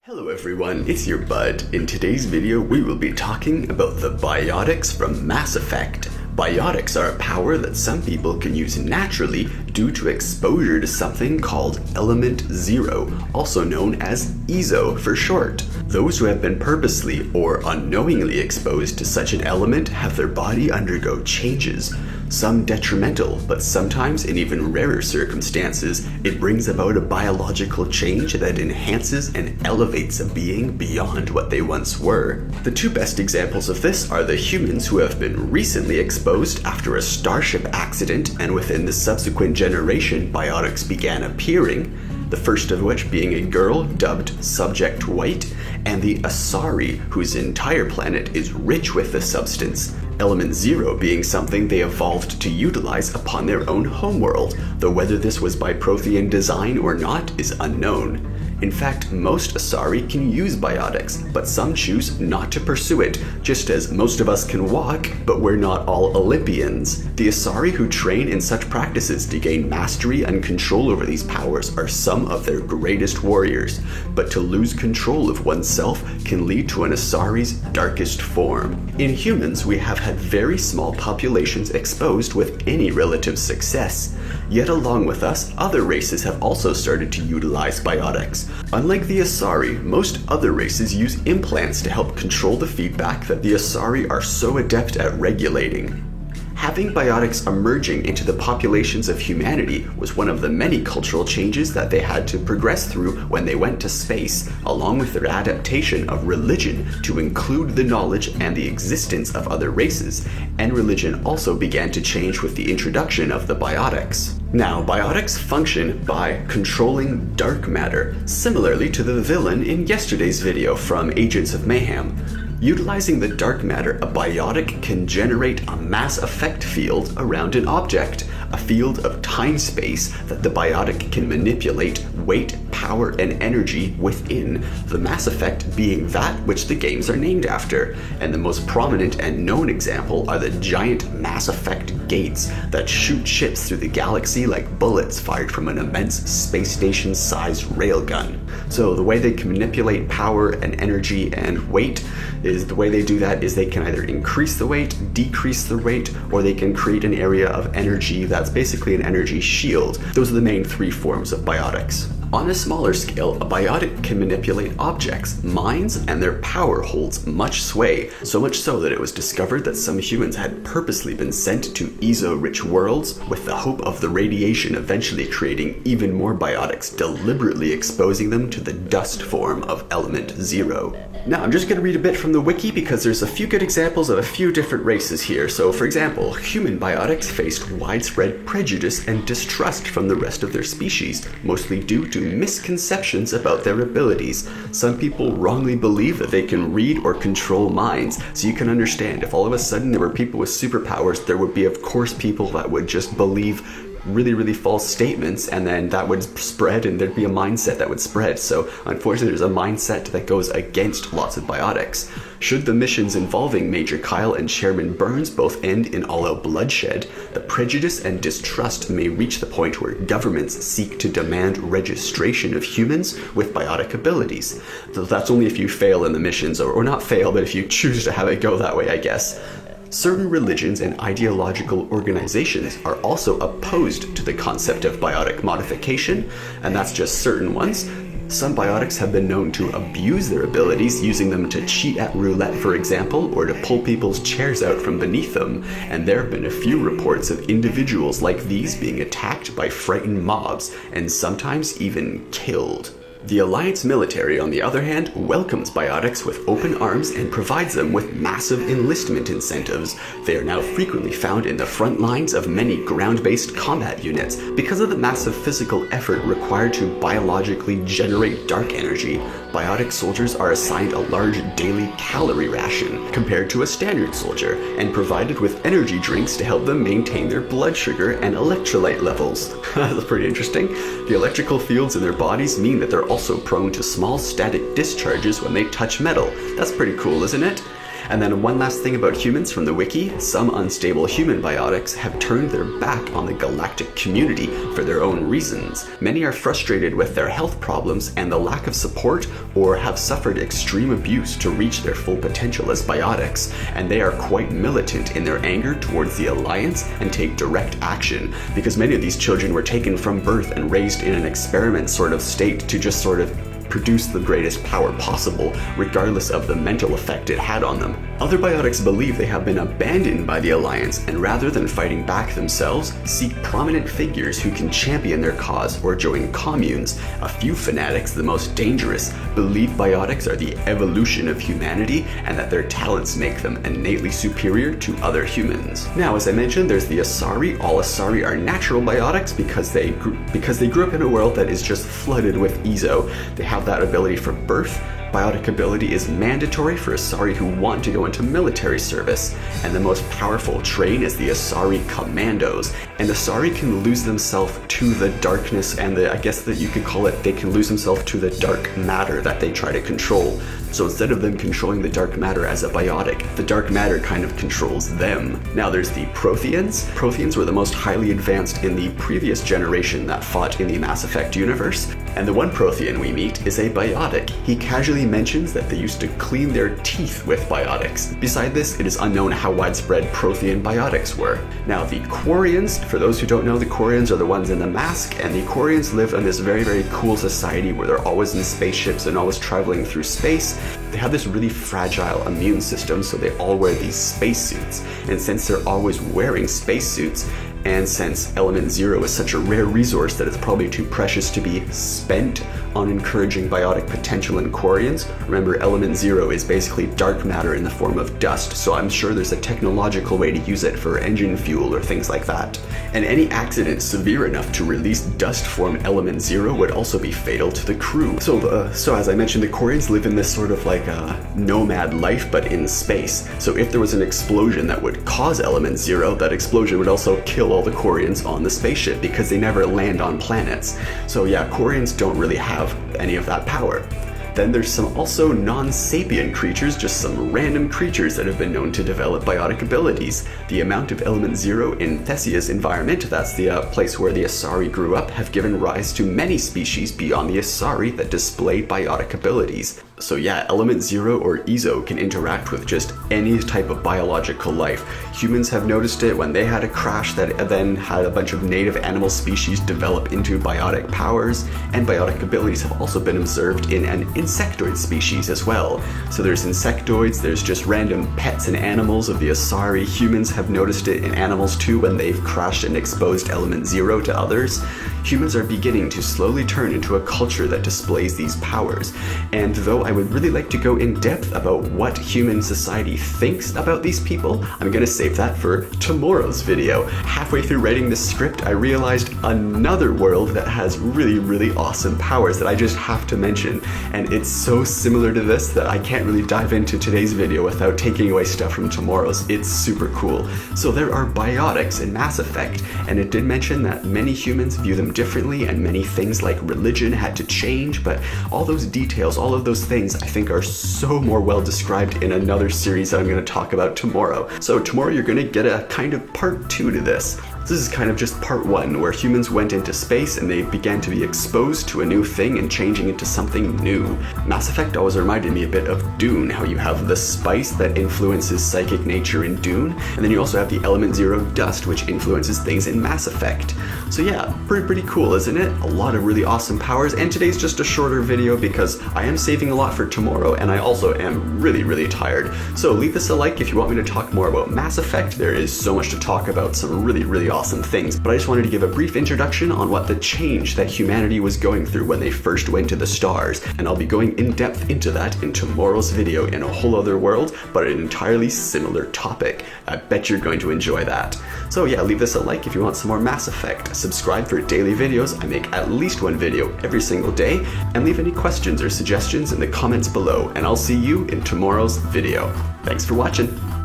Hello everyone, it's your bud. In today's video, we will be talking about the biotics from Mass Effect. Biotics are a power that some people can use naturally due to exposure to something called Element Zero, also known as EZO for short. Those who have been purposely or unknowingly exposed to such an element have their body undergo changes. Some detrimental, but sometimes in even rarer circumstances, it brings about a biological change that enhances and elevates a being beyond what they once were. The two best examples of this are the humans who have been recently exposed after a starship accident, and within the subsequent generation, biotics began appearing, the first of which being a girl dubbed Subject White, and the Asari, whose entire planet is rich with the substance. Element Zero being something they evolved to utilize upon their own homeworld, though whether this was by Prothean design or not is unknown. In fact, most Asari can use biotics, but some choose not to pursue it, just as most of us can walk, but we're not all Olympians. The Asari who train in such practices to gain mastery and control over these powers are some of their greatest warriors, but to lose control of oneself can lead to an Asari's darkest form. In humans, we have had very small populations exposed with any relative success. Yet along with us, other races have also started to utilize biotics. Unlike the Asari, most other races use implants to help control the feedback that the Asari are so adept at regulating. Having biotics emerging into the populations of humanity was one of the many cultural changes that they had to progress through when they went to space, along with their adaptation of religion to include the knowledge and the existence of other races, and religion also began to change with the introduction of the biotics. Now, biotics function by controlling dark matter, similarly to the villain in yesterday's video from Agents of Mayhem. Utilizing the dark matter, a biotic can generate a mass effect field around an object, a field of time-space that the biotic can manipulate weight, power, and energy within, the mass effect being that which the games are named after. And the most prominent and known example are the giant mass effect gates that shoot ships through the galaxy like bullets fired from an immense space station-sized railgun. So the way they can manipulate power and energy and weight is the way they do that is they can either increase the weight, decrease the weight, or they can create an area of energy that's basically an energy shield. Those are the main three forms of biotics. On a smaller scale, a biotic can manipulate objects, minds, and their power holds much sway, so much so that it was discovered that some humans had purposely been sent to EZO-rich worlds with the hope of the radiation eventually creating even more biotics, deliberately exposing them to the dust form of Element Zero. Now, I'm just going to read a bit from the wiki because there's a few good examples of a few different races here. So, for example, human biotics faced widespread prejudice and distrust from the rest of their species, mostly due to misconceptions about their abilities. Some people wrongly believe that they can read or control minds, so you can understand if all of a sudden there were people with superpowers, there would be, of course, people that would just believe really false statements, and then that would spread and there'd be a mindset that would spread. So unfortunately there's a mindset that goes against lots of biotics. Should the missions involving Major Kyle and Chairman Burns both end in all-out bloodshed, the prejudice and distrust may reach the point where governments seek to demand registration of humans with biotic abilities. So that's only if you fail in the missions, or not fail, but if you choose to have it go that way, I guess. Certain religions and ideological organizations are also opposed to the concept of biotic modification, and that's just certain ones. Some biotics have been known to abuse their abilities, using them to cheat at roulette, for example, or to pull people's chairs out from beneath them, and there have been a few reports of individuals like these being attacked by frightened mobs, and sometimes even killed. The Alliance military, on the other hand, welcomes biotics with open arms and provides them with massive enlistment incentives. They are now frequently found in the front lines of many ground-based combat units. Because of the massive physical effort required to biologically generate dark energy, biotic soldiers are assigned a large daily calorie ration compared to a standard soldier, and provided with energy drinks to help them maintain their blood sugar and electrolyte levels. That's pretty interesting. The electrical fields in their bodies mean that they're also prone to small static discharges when they touch metal. That's pretty cool, isn't it? And then one last thing about humans from the wiki, some unstable human biotics have turned their back on the galactic community for their own reasons. Many are frustrated with their health problems and the lack of support, or have suffered extreme abuse to reach their full potential as biotics, and they are quite militant in their anger towards the Alliance and take direct action, because many of these children were taken from birth and raised in an experiment sort of state to just sort of produce the greatest power possible, regardless of the mental effect it had on them. Other biotics believe they have been abandoned by the Alliance, and rather than fighting back themselves, seek prominent figures who can champion their cause or join communes. A few fanatics, the most dangerous, believe biotics are the evolution of humanity and that their talents make them innately superior to other humans. Now, as I mentioned, there's the Asari. All Asari are natural biotics because they grew up in a world that is just flooded with Ezo. They have that ability from birth. Biotic ability is mandatory for Asari who want to go into military service, and the most powerful train is the Asari Commandos. And Asari can lose themselves to the darkness, and I guess that you could call it, they can lose themselves to the dark matter that they try to control. So instead of them controlling the dark matter as a biotic, the dark matter kind of controls them. Now there's the Protheans. Protheans were the most highly advanced in the previous generation that fought in the Mass Effect universe, and the one Prothean we meet is a biotic. He casually mentions that they used to clean their teeth with biotics. Beside this, it is unknown how widespread Prothean biotics were. Now the Quarians, for those who don't know, the Quarians are the ones in the mask, and the Quarians live in this very, very cool society where they're always in spaceships and always traveling through space. They have this really fragile immune system, so they all wear these spacesuits. And since they're always wearing spacesuits, and since Element Zero is such a rare resource that it's probably too precious to be spent on encouraging biotic potential in Quarians, remember Element Zero is basically dark matter in the form of dust, so I'm sure there's a technological way to use it for engine fuel or things like that. And any accident severe enough to release dust form Element Zero would also be fatal to the crew. So as I mentioned, the Quarians live in this sort of like a nomad life, but in space. So if there was an explosion that would cause Element Zero, that explosion would also kill all the Quarians on the spaceship because they never land on planets. So yeah, Quarians don't really have any of that power. Then there's some also non-sapient creatures, just some random creatures that have been known to develop biotic abilities. The amount of Element Zero in Thessia's environment, that's the place where the Asari grew up, have given rise to many species beyond the Asari that display biotic abilities. So yeah, Element Zero or Ezo can interact with just any type of biological life. Humans have noticed it when they had a crash that then had a bunch of native animal species develop into biotic powers, and biotic abilities have also been observed in an insectoid species as well. So there's insectoids, there's just random pets and animals of the Asari. Humans have noticed it in animals too when they've crashed and exposed Element Zero to others. Humans are beginning to slowly turn into a culture that displays these powers. And though I would really like to go in depth about what human society thinks about these people, I'm gonna save that for tomorrow's video. Halfway through writing this script, I realized another world that has really, really awesome powers that I just have to mention. And it's so similar to this that I can't really dive into today's video without taking away stuff from tomorrow's. It's super cool. So there are biotics in Mass Effect, and it did mention that many humans view them differently and many things like religion had to change, but all those details, all of those things I think are so more well described in another series that I'm going to talk about tomorrow. So tomorrow you're going to get a kind of part 2 to this. This is kind of just part 1, where humans went into space and they began to be exposed to a new thing and changing into something new. Mass Effect always reminded me a bit of Dune, how you have the spice that influences psychic nature in Dune, and then you also have the Element Zero dust, which influences things in Mass Effect. So yeah, pretty cool, isn't it? A lot of really awesome powers, and today's just a shorter video because I am saving a lot for tomorrow, and I also am really, really tired. So leave this a like if you want me to talk more about Mass Effect. There is so much to talk about, some really awesome things, but I just wanted to give a brief introduction on what the change that humanity was going through when they first went to the stars, and I'll be going in depth into that in tomorrow's video in a whole other world, but an entirely similar topic. I bet you're going to enjoy that. So yeah, leave this a like if you want some more Mass Effect, subscribe for daily videos, I make at least one video every single day, and leave any questions or suggestions in the comments below, and I'll see you in tomorrow's video. Thanks for watching!